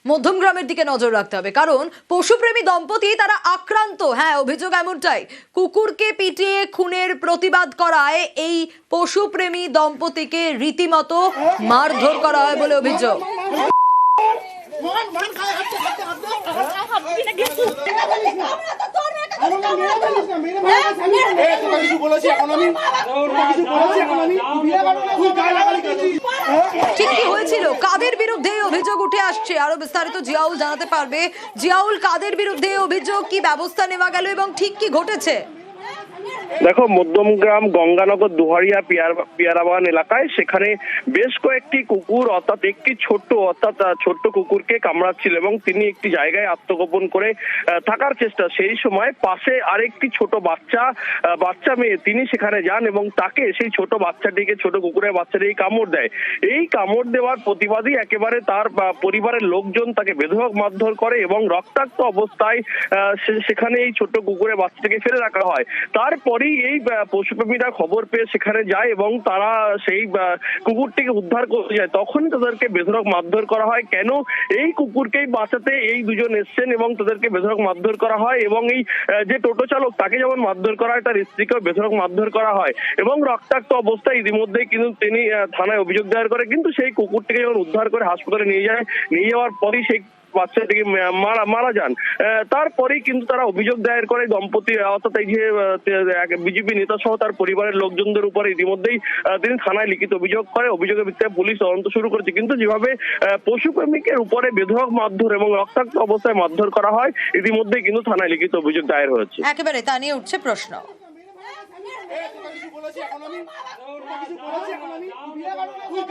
মধ্যমগ্রামের দিকে নজর রাখতে হবে, কারণ পশুপ্রেমী দম্পতি তারা আক্রান্ত। হ্যাঁ, অভিযোগ এমনটাই, কুকুরকে পিটিয়ে খুনের প্রতিবাদ করায় এই পশুপ্রেমী দম্পতিকে রীতিমতো মারধর করা হয় বলে অভিযোগ। ঠিক কি হয়েছিল, কাদের বিরুদ্ধে অভিযোগ উঠে আসছে, আরো বিস্তারিত জিয়াউল জানাতে পারবে। জিয়াউল, কাদের বিরুদ্ধে অভিযোগ, কি ব্যবস্থা নেওয়া গেল এবং ঠিক কি ঘটেছে? দেখো, মধ্যমগ্রাম গঙ্গানগর দুহারিয়া পিয়ারাবাগান এলাকায় সেখানে বেশ কয়েকটি কুকুর একটি ছোট্ট কুকুরকে কামড়াচ্ছিল এবং তিনি একটি জায়গায় আত্মগোপন করে থাকার চেষ্টা। সেই সময় পাশে আরেকটি ছোট বাচ্চা মেয়ে তিনি সেখানে যান এবং তাকে সেই ছোট কুকুরের বাচ্চাটিকে কামড় দেয়। এই কামড় দেওয়ার প্রতিবাদী একেবারে তার পরিবারের লোকজন তাকে বেধড়ক মারধর করে এবং রক্তাক্ত অবস্থায় সেখানে এই ছোট কুকুরের বাচ্চাটিকে ফেলে রাখা হয়। তারপরেই এই পশুপ্রেমীরা খবর পেয়ে সেখানে যায় এবং তারা সেই কুকুরটিকে উদ্ধার করতে যায়। তখনই তাদেরকে বেধড়ক মারধর করা হয়। কেন এই কুকুরকেই বাঁচাতে এই দুজন এসছেন এবং তাদেরকে বেধড়ক মারধর করা হয় এবং এই যে টোটো চালক তাকে যেমন মারধর করা হয়, তার স্ত্রীকেও বেধড়ক মারধর করা হয় এবং রক্তাক্ত অবস্থায় ইতিমধ্যেই কিন্তু তিনি থানায় অভিযোগ দায়ের করে। কিন্তু সেই কুকুরটিকে যখন উদ্ধার করে হাসপাতালে নিয়ে যাওয়ার পরই সেই বাচ্চাটিকে মারা যান। তারপরেই কিন্তু তারা অভিযোগ দায়ের করে দম্পতি, অর্থাৎ এই যে বিজেপি নেতা সহ তার পরিবারের লোকজনদের উপরে ইতিমধ্যেই তিনি থানায় লিখিত অভিযোগ করে। অভিযোগের ভিত্তিতে পুলিশ তদন্ত শুরু করেছে। কিন্তু যেভাবে পশুপ্রেমিকের উপরে বেধড়ক মারধর এবং রক্তাক্ত অবস্থায় মারধর করা হয়, ইতিমধ্যেই কিন্তু থানায় লিখিত অভিযোগ দায়ের হয়েছে। একেবারে তা নিয়ে উঠছে প্রশ্ন।